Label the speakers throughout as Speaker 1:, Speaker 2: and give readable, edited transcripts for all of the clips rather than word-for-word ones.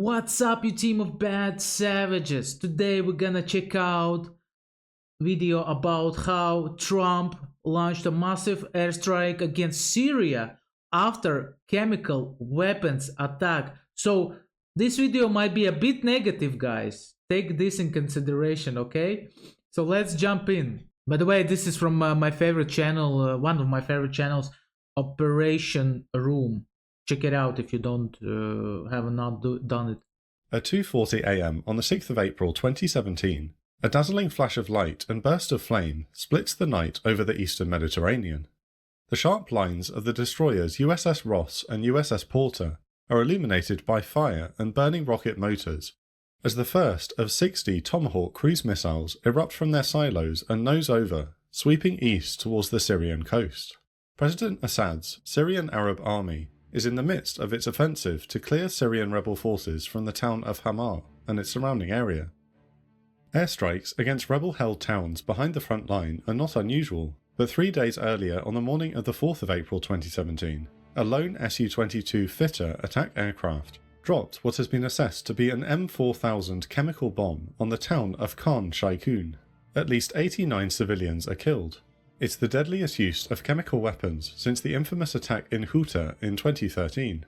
Speaker 1: What's up, you team of bad savages? Today we're gonna check out video about how Trump launched a massive airstrike against Syria after chemical weapons attack. So this video might be a bit negative, guys. Take this in consideration, okay? So let's jump in. By the way, this is from my favorite channel, one of my favorite channels, Operation Room. Check it out if you don't have not done it.
Speaker 2: At 2:40 a.m. on the 6th of April 2017, a dazzling flash of light and burst of flame splits the night over the eastern Mediterranean. The sharp lines of the destroyers USS Ross and USS Porter are illuminated by fire and burning rocket motors, as the first of 60 Tomahawk cruise missiles erupt from their silos and nose over, sweeping east towards the Syrian coast. President Assad's Syrian Arab Army is in the midst of its offensive to clear Syrian rebel forces from the town of Hama and its surrounding area. Airstrikes against rebel-held towns behind the front line are not unusual, but 3 days earlier, on the morning of the 4th of April 2017, a lone Su-22 fighter attack aircraft dropped what has been assessed to be an M4000 chemical bomb on the town of Khan Sheikhoun. At least 89 civilians are killed. It's the deadliest use of chemical weapons since the infamous attack in Ghouta in 2013.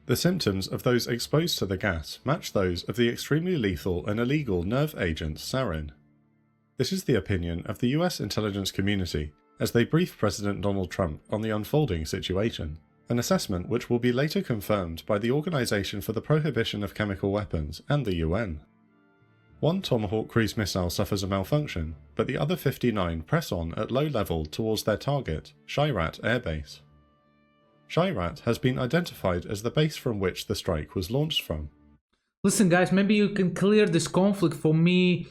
Speaker 2: The symptoms of those exposed to the gas match those of the extremely lethal and illegal nerve agent sarin. This is the opinion of the US intelligence community as they brief President Donald Trump on the unfolding situation, an assessment which will be later confirmed by the Organization for the Prohibition of Chemical Weapons and the UN. One Tomahawk cruise missile suffers a malfunction, but the other 59 press on at low level towards their target, Shayrat Air Base. Shayrat has been identified as the base from which the strike was launched from.
Speaker 1: Listen, guys, maybe you can clear this conflict for me.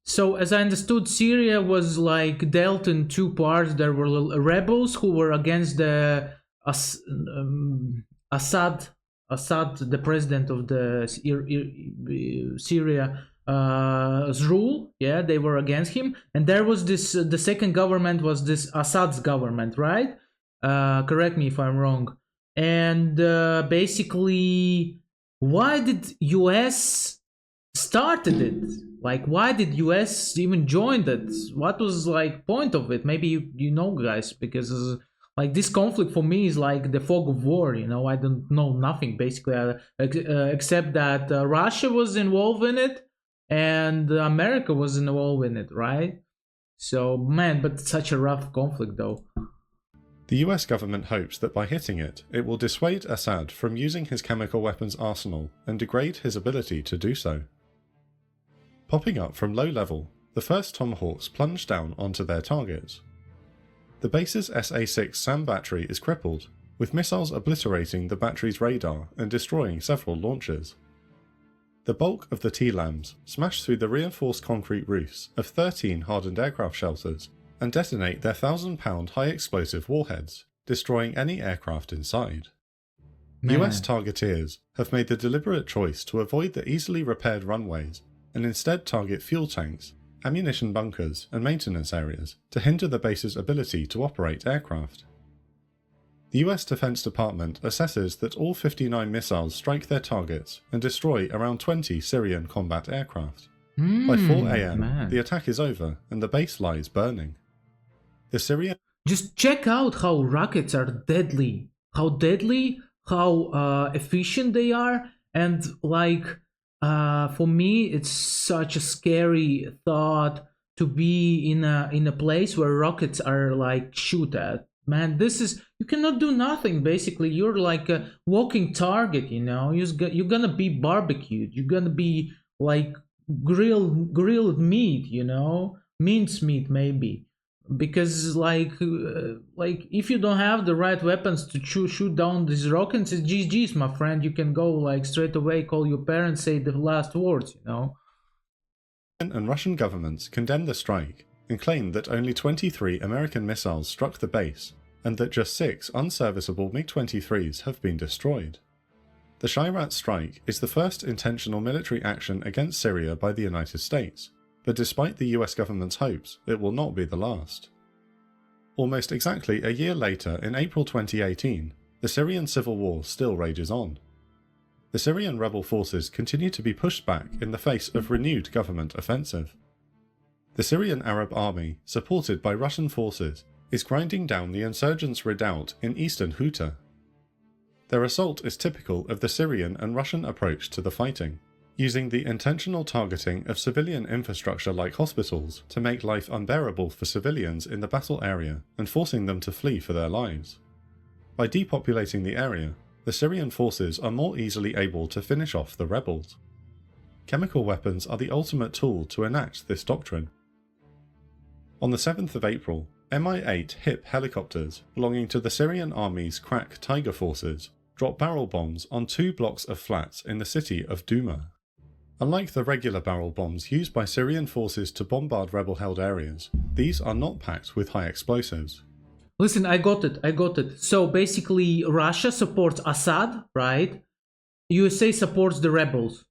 Speaker 1: So, as I understood, Syria was like dealt in two parts. There were rebels who were against the Assad, the president of the Syria. Rule, yeah, they were against him, and there was this the second government was this Assad's government, right? Correct me if I'm wrong. And basically, why did US started it? Like, why did US even join that? What was like point of it? Maybe you know, guys, because like this conflict for me is like the fog of war. You know, I don't know nothing basically, except that Russia was involved in it. And America was involved in it, right? So, man, but such a rough conflict, though.
Speaker 2: The US government hopes that by hitting it, it will dissuade Assad from using his chemical weapons arsenal and degrade his ability to do so. Popping up from low level, the first Tomahawks plunge down onto their targets. The base's SA-6 SAM battery is crippled, with missiles obliterating the battery's radar and destroying several launchers. The bulk of the T-LAMs smash through the reinforced concrete roofs of 13 hardened aircraft shelters and detonate their 1,000-pound high-explosive warheads, destroying any aircraft inside. US targeteers have made the deliberate choice to avoid the easily repaired runways and instead target fuel tanks, ammunition bunkers and maintenance areas to hinder the base's ability to operate aircraft. The US Defense Department assesses that all 59 missiles strike their targets and destroy around 20 Syrian combat aircraft. By 4 a.m, the attack is over and the base lies burning. The Syrian...
Speaker 1: Just check out how rockets are deadly. How efficient they are. And like, for me, it's such a scary thought to be in a place where rockets are like shoot at. Man, this is, you cannot do nothing basically. You're like a walking target, you know. You're gonna be barbecued. You're gonna be like grilled meat, you know, mince meat maybe. Because like if you don't have the right weapons to shoot down these rockets, it's GG's, my friend. You can go like straight away, call your parents, say the last words, you know.
Speaker 2: And Russian governments condemned the strike and claimed that only 23 American missiles struck the base and that just 6 unserviceable MiG-23s have been destroyed. The Shayrat strike is the first intentional military action against Syria by the United States, but despite the US government's hopes, it will not be the last. Almost exactly a year later, in April 2018, the Syrian civil war still rages on. the Syrian rebel forces continue to be pushed back in the face of renewed government offensive. The Syrian Arab army, supported by Russian forces, is grinding down the insurgents' redoubt in eastern Ghouta. Their assault is typical of the Syrian and Russian approach to the fighting, using the intentional targeting of civilian infrastructure like hospitals to make life unbearable for civilians in the battle area and forcing them to flee for their lives. By depopulating the area, the Syrian forces are more easily able to finish off the rebels. Chemical weapons are the ultimate tool to enact this doctrine. On the 7th of April, Mi-8 HIP helicopters belonging to the Syrian army's crack Tiger forces dropped barrel bombs on 2 blocks of flats in the city of Douma. Unlike the regular barrel bombs used by Syrian forces to bombard rebel-held areas, these are not packed with high explosives.
Speaker 1: Listen, I got it. So basically, Russia supports Assad, right? USA supports the rebels.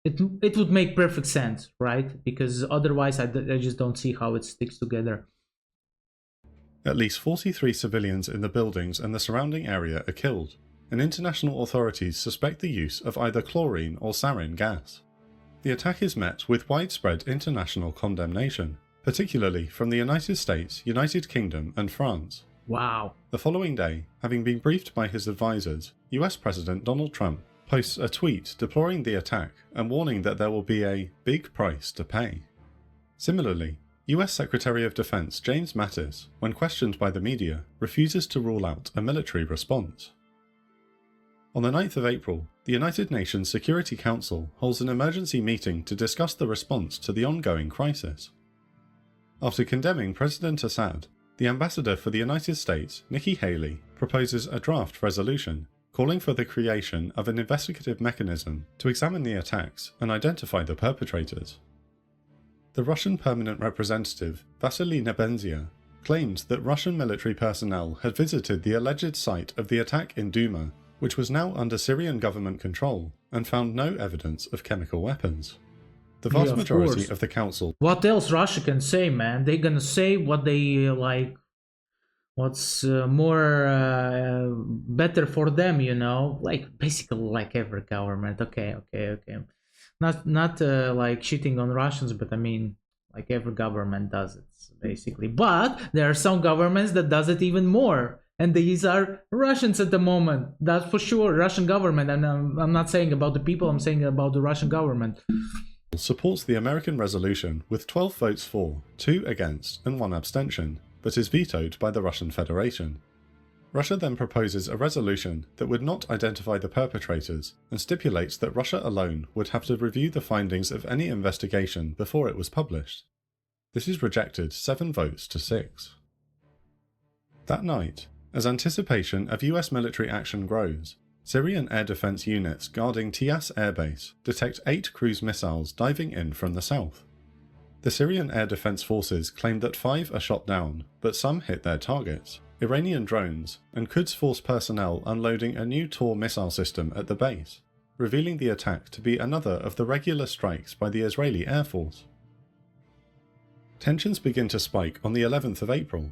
Speaker 1: It would make perfect sense, right? Because otherwise, I just don't see how it sticks together.
Speaker 2: At least 43 civilians in the buildings and the surrounding area are killed, and international authorities suspect the use of either chlorine or sarin gas. The attack is met with widespread international condemnation, particularly from the United States, United Kingdom and France.
Speaker 1: Wow.
Speaker 2: The following day, having been briefed by his advisors, US President Donald Trump posts a tweet deploring the attack and warning that there will be a big price to pay. Similarly, US Secretary of Defense James Mattis, when questioned by the media, refuses to rule out a military response. On the 9th of April, the United Nations Security Council holds an emergency meeting to discuss the response to the ongoing crisis. After condemning President Assad, the ambassador for the United States, Nikki Haley, proposes a draft resolution calling for the creation of an investigative mechanism to examine the attacks and identify the perpetrators. The Russian permanent representative, Vasily Nebenzia, claimed that Russian military personnel had visited the alleged site of the attack in Douma, which was now under Syrian government control, and found no evidence of chemical weapons. The vast majority of the council...
Speaker 1: What else Russia can say, man? They're gonna say what they like, what's better for them, you know? Like, basically like every government. Okay. Not like shitting on Russians, but I mean, like every government does it, basically. But there are some governments that does it even more. And these are Russians at the moment. That's for sure. Russian government. And I'm not saying about the people, I'm saying about the Russian government.
Speaker 2: Supports the American resolution with 12 votes for, 2 against, and 1 abstention, but is vetoed by the Russian Federation. Russia then proposes a resolution that would not identify the perpetrators and stipulates that Russia alone would have to review the findings of any investigation before it was published. This is rejected 7 votes to 6. That night, as anticipation of US military action grows, Syrian air defense units guarding Tias airbase detect 8 cruise missiles diving in from the south. The Syrian air defense forces claim that 5 are shot down, but some hit their targets, Iranian drones, and Quds Force personnel unloading a new Tor missile system at the base, revealing the attack to be another of the regular strikes by the Israeli Air Force. Tensions begin to spike on the 11th of April.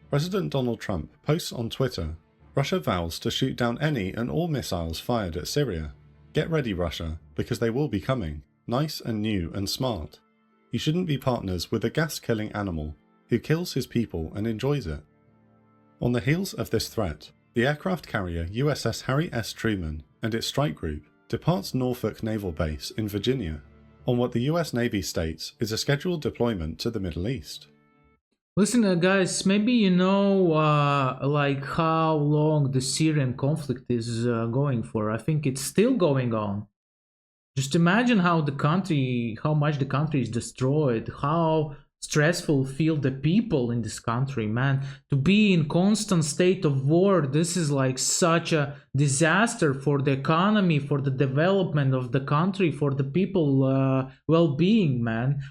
Speaker 2: President Donald Trump posts on Twitter, "Russia vows to shoot down any and all missiles fired at Syria. Get ready, Russia, because they will be coming, nice and new and smart. You shouldn't be partners with a gas-killing animal who kills his people and enjoys it." On the heels of this threat, the aircraft carrier USS Harry S. Truman and its strike group departs Norfolk Naval Base in Virginia on what the US Navy states is a scheduled deployment to the Middle East.
Speaker 1: Listen, guys, maybe you know like how long the Syrian conflict is going for. I think it's still going on. Just imagine how much the country is destroyed, how stressful feel the people in this country, man. To be in constant state of war, this is like such a disaster for the economy, for the development of the country, for the people well-being, man.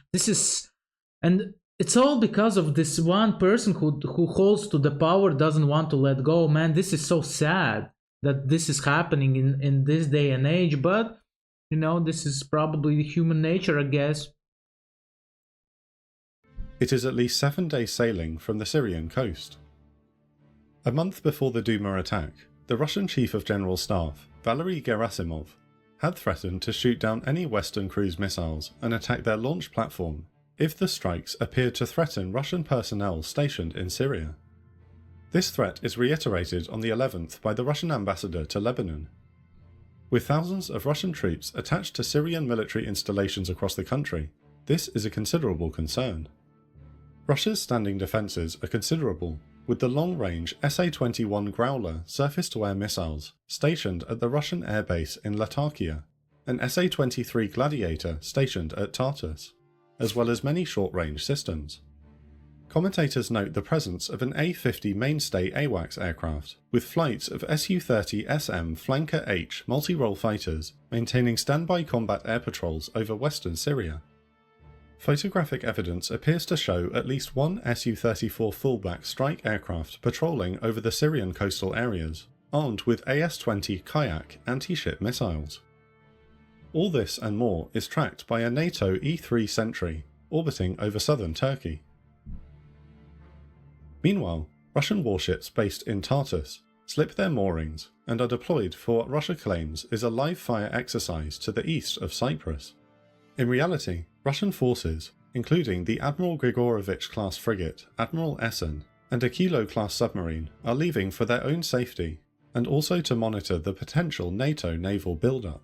Speaker 1: And it's all because of this one person who holds to the power, doesn't want to let go, man. This is so sad that this is happening in this day and age, but you know, this is probably human nature, I guess.
Speaker 2: It is at least 7 days sailing from the Syrian coast. A month before the Douma attack, the Russian Chief of General Staff, Valery Gerasimov, had threatened to shoot down any Western cruise missiles and attack their launch platform if the strikes appeared to threaten Russian personnel stationed in Syria. This threat is reiterated on the 11th by the Russian ambassador to Lebanon. With thousands of Russian troops attached to Syrian military installations across the country, this is a considerable concern. Russia's standing defences are considerable, with the long-range Sa-21 Growler surface-to-air missiles stationed at the Russian airbase in Latakia, and Sa-23 Gladiator stationed at Tartus, as well as many short-range systems. Commentators note the presence of an A-50 mainstay AWACS aircraft, with flights of Su-30SM Flanker H multi-role fighters maintaining standby combat air patrols over western Syria. Photographic evidence appears to show at least one Su-34 fullback strike aircraft patrolling over the Syrian coastal areas, armed with AS-20 Kayak anti-ship missiles. All this and more is tracked by a NATO E-3 Sentry orbiting over southern Turkey. Meanwhile, Russian warships based in Tartus slip their moorings and are deployed for what Russia claims is a live-fire exercise to the east of Cyprus. In reality, Russian forces, including the Admiral Grigorovich-class frigate Admiral Essen and a Kilo-class submarine, are leaving for their own safety and also to monitor the potential NATO naval build-up.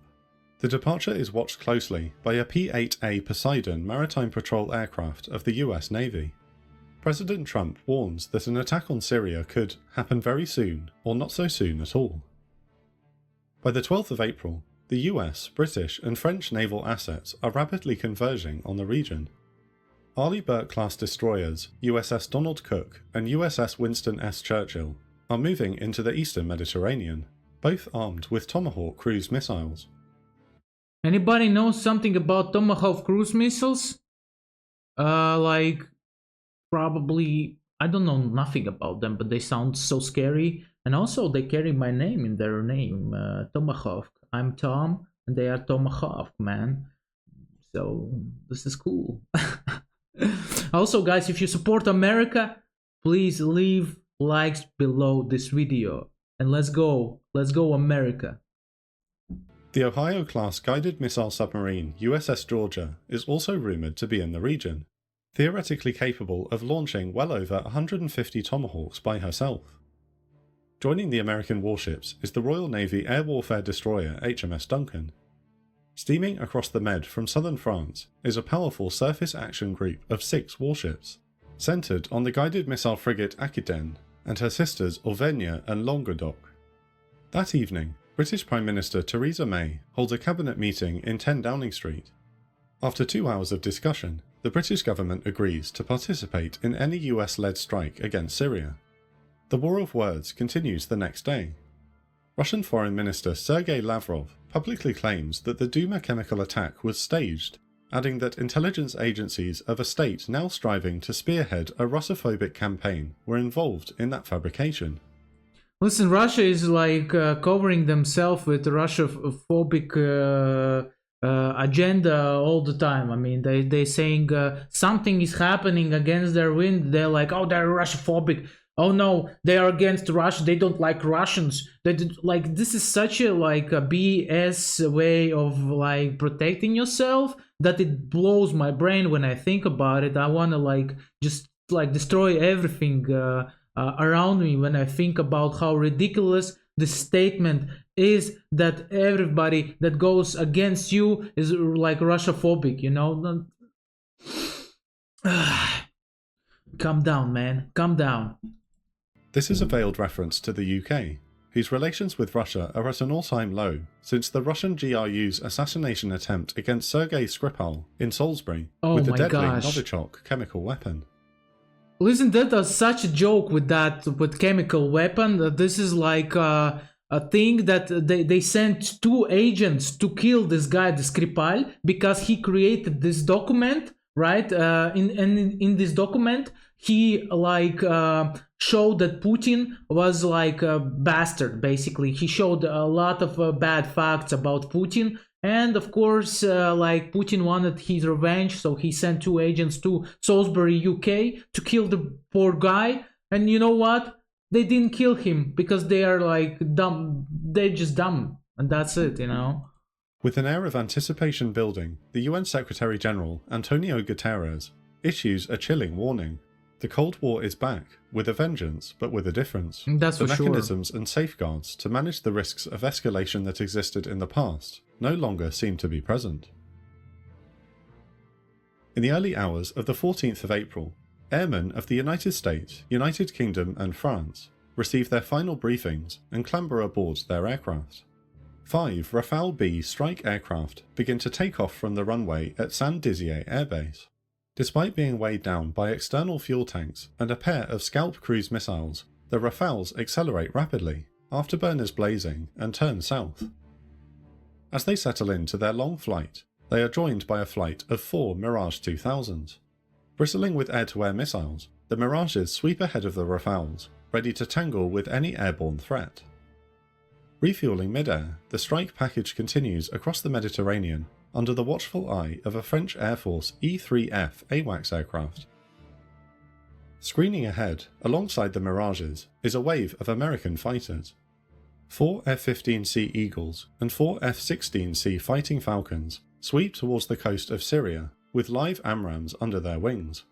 Speaker 2: The departure is watched closely by a P-8A Poseidon maritime patrol aircraft of the US Navy. President Trump warns that an attack on Syria could happen very soon or not so soon at all. By the 12th of April, the US, British and French naval assets are rapidly converging on the region. Arleigh Burke-class destroyers USS Donald Cook and USS Winston S. Churchill are moving into the eastern Mediterranean, both armed with Tomahawk cruise missiles.
Speaker 1: Anybody know something about Tomahawk cruise missiles? Probably, I don't know nothing about them, but they sound so scary. And also they carry my name in their name, Tomahawk. I'm Tom, and they are Tomahawk, man. So this is cool. Also, guys, if you support America, please leave likes below this video. And let's go America.
Speaker 2: The Ohio-class guided missile submarine USS Georgia is also rumoured to be in the region, theoretically capable of launching well over 150 Tomahawks by herself. Joining the American warships is the Royal Navy air warfare destroyer HMS Duncan. Steaming across the Med from southern France is a powerful surface action group of 6 warships, centred on the guided missile frigate Aquitaine and her sisters Auvergne and Languedoc. That evening, British Prime Minister Theresa May holds a cabinet meeting in 10 Downing Street. After 2 hours of discussion, the British government agrees to participate in any US-led strike against Syria. The war of words continues the next day. Russian Foreign Minister Sergei Lavrov publicly claims that the Duma chemical attack was staged, adding that intelligence agencies of a state now striving to spearhead a Russophobic campaign were involved in that fabrication.
Speaker 1: Listen, Russia is covering themselves with Russophobic agenda all the time. I mean, they saying something is happening against their wind. They're like, oh, they're Russophobic. Oh no, they are against Russia. They don't like Russians. This is such a a BS way of protecting yourself that it blows my brain when I think about it. I want to just destroy everything around me when I think about how ridiculous this statement is, that everybody that goes against you is Russophobic, you know? Calm down, man. Calm down.
Speaker 2: This is a veiled reference to the UK, whose relations with Russia are at an all-time low since the Russian GRU's assassination attempt against Sergei Skripal in Salisbury with the deadly Novichok chemical weapon.
Speaker 1: Listen, that was such a joke with chemical weapon. This is a thing that they sent 2 agents to kill this guy, the Skripal, because he created this document, right? In this document, he showed that Putin was a bastard. Basically, he showed a lot of bad facts about Putin, and of course, Putin wanted his revenge, so he sent 2 agents to Salisbury, UK, to kill the poor guy. And you know what? They didn't kill him because they are dumb. They're just dumb. and that's it, you know.
Speaker 2: With an air of anticipation building, the UN Secretary-General, Antonio Guterres, issues a chilling warning. The Cold War is back, with a vengeance, but with a difference.
Speaker 1: That's
Speaker 2: The
Speaker 1: for sure.
Speaker 2: mechanisms and safeguards to manage the risks of escalation that existed in the past no longer seem to be present. In the early hours of the 14th of April, airmen of the United States, United Kingdom and France receive their final briefings and clamber aboard their aircraft. 5 Rafale B strike aircraft begin to take off from the runway at Saint-Dizier Air Base. Despite being weighed down by external fuel tanks and a pair of Scalp cruise missiles, the Rafales accelerate rapidly, afterburners blazing, and turn south. As they settle into their long flight, they are joined by a flight of 4 Mirage 2000s. Bristling with air-to-air missiles, the Mirages sweep ahead of the Rafales, ready to tangle with any airborne threat. Refueling mid-air, the strike package continues across the Mediterranean under the watchful eye of a French Air Force E-3F AWACS aircraft. Screening ahead, alongside the Mirages, is a wave of American fighters. 4 F-15C Eagles and 4 F-16C Fighting Falcons sweep towards the coast of Syria with live AMRAAMs under their wings.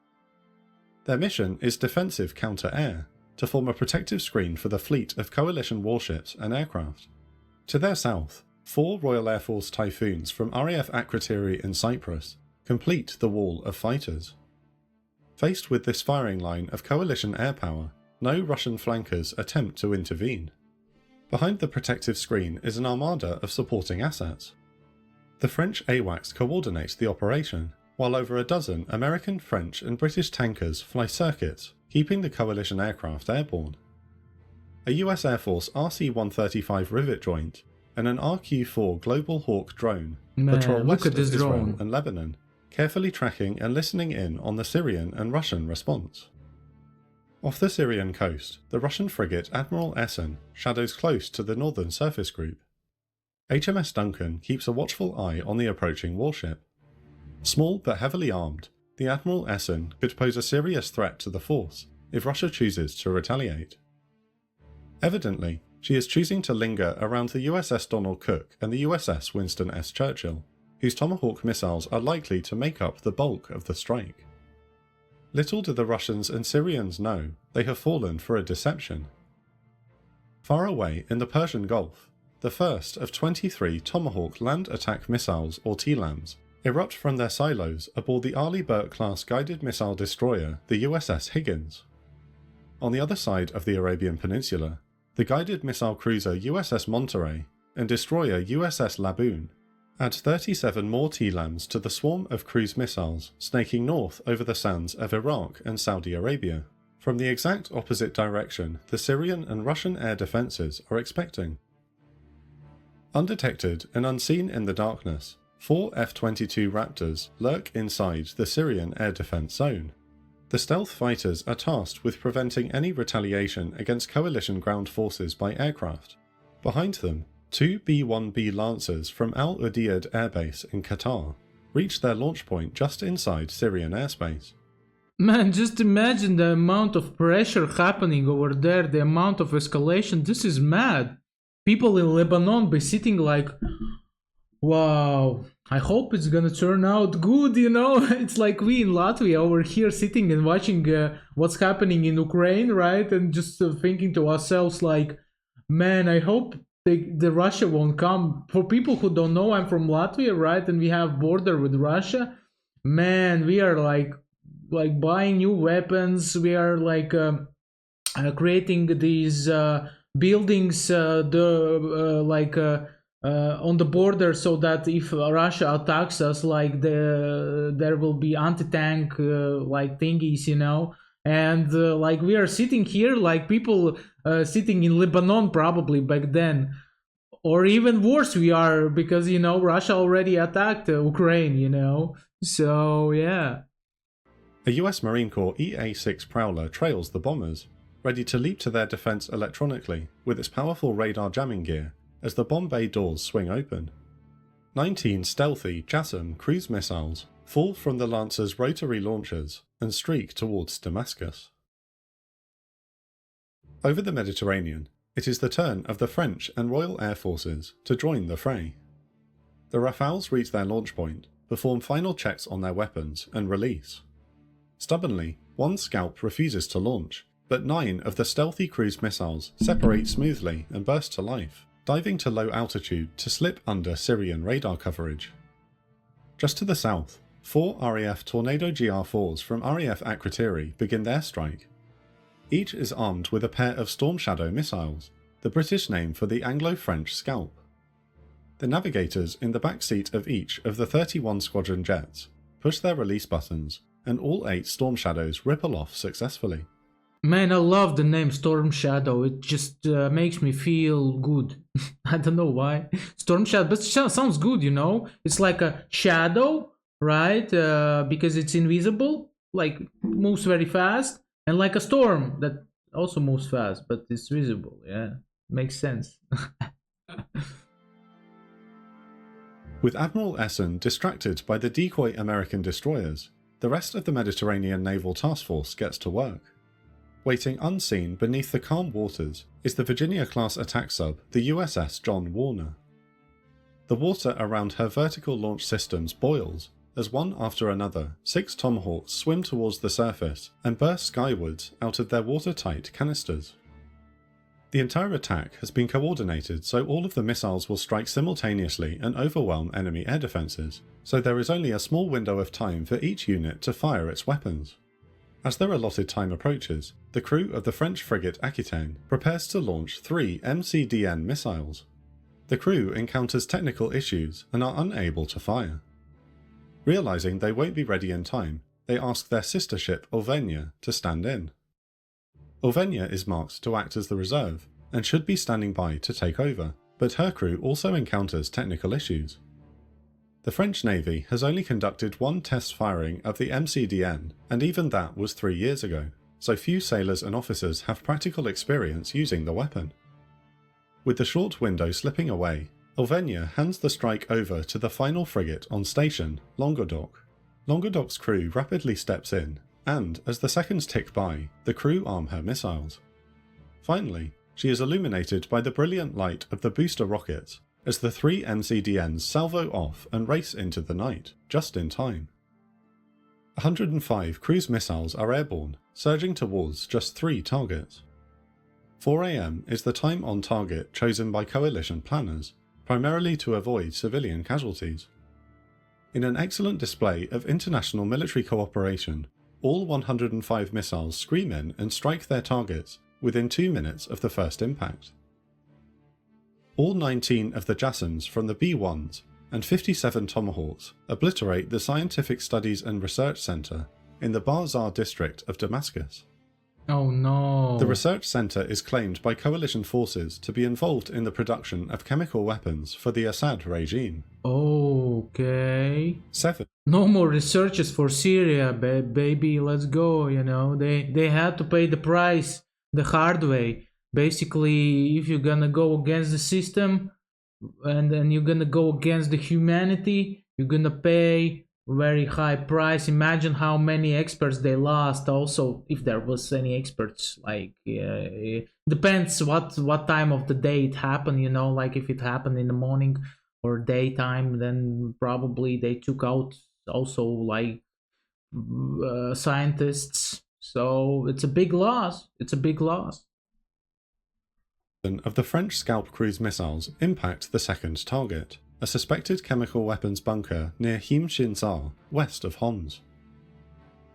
Speaker 2: Their mission is defensive counter-air, to form a protective screen for the fleet of coalition warships and aircraft. To their south, 4 Royal Air Force Typhoons from RAF Akrotiri in Cyprus complete the wall of fighters. Faced with this firing line of coalition air power, no Russian flankers attempt to intervene. Behind the protective screen is an armada of supporting assets. The French AWACS coordinates the operation, while over a dozen American, French and British tankers fly circuits, keeping the coalition aircraft airborne. A US Air Force RC-135 rivet joint and an RQ-4 Global Hawk drone patrol west of Israel and Lebanon, carefully tracking and listening in on the Syrian and Russian response. Off the Syrian coast, the Russian frigate Admiral Essen shadows close to the northern surface group. HMS Duncan keeps a watchful eye on the approaching warship. Small but heavily armed, the Admiral Essen could pose a serious threat to the force if Russia chooses to retaliate. Evidently, she is choosing to linger around the USS Donald Cook and the USS Winston S. Churchill, whose Tomahawk missiles are likely to make up the bulk of the strike. Little do the Russians and Syrians know they have fallen for a deception. Far away in the Persian Gulf, the first of 23 Tomahawk land attack missiles, or TLAMs, erupt from their silos aboard the Arleigh Burke-class guided missile destroyer, the USS Higgins. On the other side of the Arabian Peninsula, the guided missile cruiser USS Monterey and destroyer USS Laboon add 37 more TLAMs to the swarm of cruise missiles snaking north over the sands of Iraq and Saudi Arabia, from the exact opposite direction the Syrian and Russian air defences are expecting. Undetected and unseen in the darkness, 4 F-22 Raptors lurk inside the Syrian air defence zone. The stealth fighters are tasked with preventing any retaliation against coalition ground forces by aircraft. Behind them, 2 B-1B Lancers from Al Udeid Air Base in Qatar reach their launch point just inside Syrian airspace.
Speaker 1: Man, just imagine the amount of pressure happening over there, the amount of escalation. This is mad. People in Lebanon be sitting like, wow, I hope it's gonna turn out good, you know? It's like we in Latvia over here sitting and watching what's happening in Ukraine, right? And just thinking to ourselves like, man, I hope the Russia won't come. For people who don't know, I'm from Latvia, right? And we have border with Russia. Man, we are like buying new weapons. We are like creating these buildings on the border, so that if Russia attacks us, like there will be anti-tank like thingies, you know. And like we are sitting here like people sitting in Lebanon probably back then, or even worse we are, because you know Russia already attacked Ukraine, you know. So yeah.
Speaker 2: A US Marine Corps EA-6 Prowler trails the bombers, ready to leap to their defence electronically with its powerful radar jamming gear as the bomb bay doors swing open. 19 stealthy JASSM cruise missiles fall from the Lancer's rotary launchers and streak towards Damascus. Over the Mediterranean, It is the turn of the French and Royal Air Forces to join the fray. The Rafales reach their launch point, perform final checks on their weapons, and release. Stubbornly, one Scalp refuses to launch, but 9 of the stealthy cruise missiles separate smoothly and burst to life, diving to low altitude to slip under Syrian radar coverage. Just to the south, 4 RAF Tornado GR4s from RAF Akrotiri begin their strike. Each is armed with a pair of Storm Shadow missiles, the British name for the Anglo-French Scalp. The navigators in the back seat of each of the 31 squadron jets push their release buttons, and all 8 Storm Shadows ripple off successfully.
Speaker 1: Man, I love the name Storm Shadow. It just makes me feel good. I don't know why. Storm Shadow, but sounds good, you know? It's like a shadow, right? Because it's invisible, like moves very fast. And like a storm that also moves fast, but it's visible. Yeah, makes sense.
Speaker 2: With Admiral Essen distracted by the decoy American destroyers, the rest of the Mediterranean Naval Task Force gets to work. Waiting unseen beneath the calm waters is the Virginia-class attack sub, the USS John Warner. The water around her vertical launch systems boils as one after another 6 Tomahawks swim towards the surface and burst skywards out of their watertight canisters. The entire attack has been coordinated so all of the missiles will strike simultaneously and overwhelm enemy air defences, so there is only a small window of time for each unit to fire its weapons. As their allotted time approaches, the crew of the French frigate Aquitaine prepares to launch 3 MCDN missiles. The crew encounters technical issues and are unable to fire. Realising they won't be ready in time, they ask their sister ship Ulvenia to stand in. Ulvenia is marked to act as the reserve, and should be standing by to take over, but her crew also encounters technical issues. The French Navy has only conducted 1 test firing of the MCDN, and even that was 3 years ago, so few sailors and officers have practical experience using the weapon. With the short window slipping away, Ulvenia hands the strike over to the final frigate on station, Languedoc. Languedoc's crew rapidly steps in, and as the seconds tick by, the crew arm her missiles. Finally, she is illuminated by the brilliant light of the booster rockets as the 3 MCDNs salvo off and race into the night, just in time. 105 cruise missiles are airborne, surging towards just 3 targets. 4 AM is the time on target chosen by coalition planners, primarily to avoid civilian casualties. In an excellent display of international military cooperation, all 105 missiles scream in and strike their targets within 2 minutes of the first impact. All 19 of the Jassons from the B-1s and 57 Tomahawks obliterate the Scientific Studies and Research Centre in the Barzar district of Damascus.
Speaker 1: Oh no.
Speaker 2: The research centre is claimed by coalition forces to be involved in the production of chemical weapons for the Assad regime.
Speaker 1: Okay.
Speaker 2: 7.
Speaker 1: No more researches for Syria, baby, let's go, you know. They had to pay the price the hard way. Basically, if you're gonna go against the system and then you're gonna go against the humanity, you're gonna pay very high price. Imagine how many experts they lost. Also, if there was any experts, like depends what time of the day it happened, you know, like if it happened in the morning or daytime, then probably they took out also like scientists. So it's a big loss. It's a big loss.
Speaker 2: Of the French Scalp cruise missiles impact the second target, a suspected chemical weapons bunker near Him-Shin-Zar, west of Homs.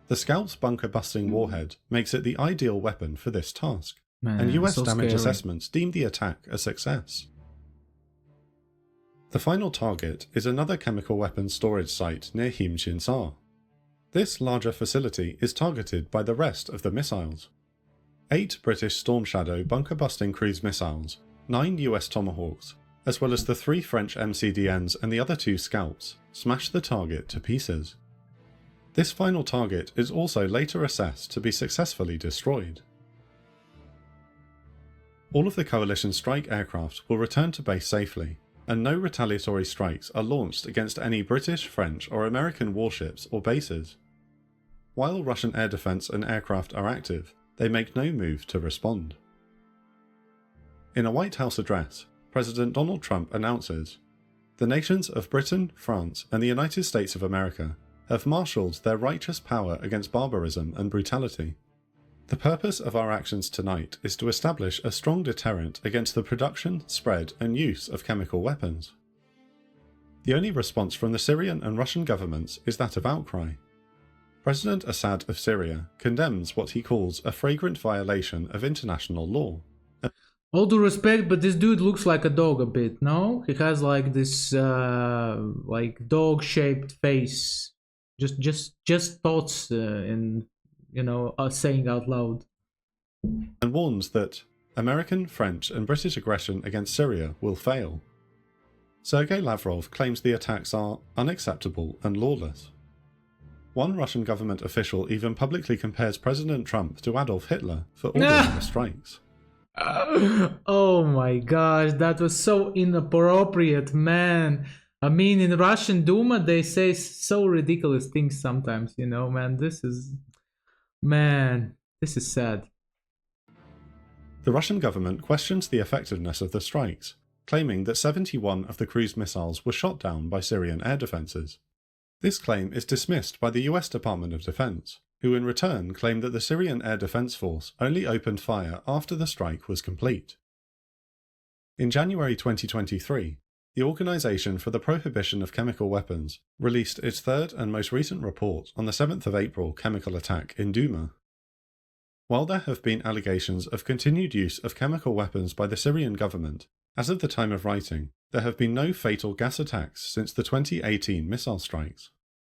Speaker 2: The Scalp's bunker-busting warhead makes it the ideal weapon for this task, and US
Speaker 1: so
Speaker 2: damage
Speaker 1: scary.
Speaker 2: assessments deemed the attack a success. The final target is another chemical weapons storage site near Him-Shin-Zar. This larger facility is targeted by the rest of the missiles. 8 British Storm Shadow bunker-busting cruise missiles, 9 US Tomahawks, as well as the 3 French MCDNs and the other 2 Scalps, smash the target to pieces. This final target is also later assessed to be successfully destroyed. All of the Coalition strike aircraft will return to base safely, and no retaliatory strikes are launched against any British, French or American warships or bases. While Russian air defense and aircraft are active, they make no move to respond. In a White House address, President Donald Trump announces, "The nations of Britain, France, and the United States of America have marshaled their righteous power against barbarism and brutality. The purpose of our actions tonight is to establish a strong deterrent against the production, spread, and use of chemical weapons." The only response from the Syrian and Russian governments is that of outcry. President Assad of Syria condemns what he calls a flagrant violation of international law.
Speaker 1: All due respect, but this dude looks like a dog a bit, no? He has like this like dog-shaped face. Just thoughts in, you know, saying out loud.
Speaker 2: And warns that American, French, and British aggression against Syria will fail. Sergei Lavrov claims the attacks are unacceptable and lawless. One Russian government official even publicly compares President Trump to Adolf Hitler for ordering the strikes.
Speaker 1: Oh my gosh, that was so inappropriate, man. I mean, in Russian Duma, they say so ridiculous things sometimes, you know, man. This is sad.
Speaker 2: The Russian government questions the effectiveness of the strikes, claiming that 71 of the cruise missiles were shot down by Syrian air defences. This claim is dismissed by the US Department of Defense, who in return claim that the Syrian Air Defense Force only opened fire after the strike was complete. In January 2023, the Organisation for the Prohibition of Chemical Weapons released its third and most recent report on the 7th of April chemical attack in Duma. While there have been allegations of continued use of chemical weapons by the Syrian government, as of the time of writing, there have been no fatal gas attacks since the 2018 missile strikes.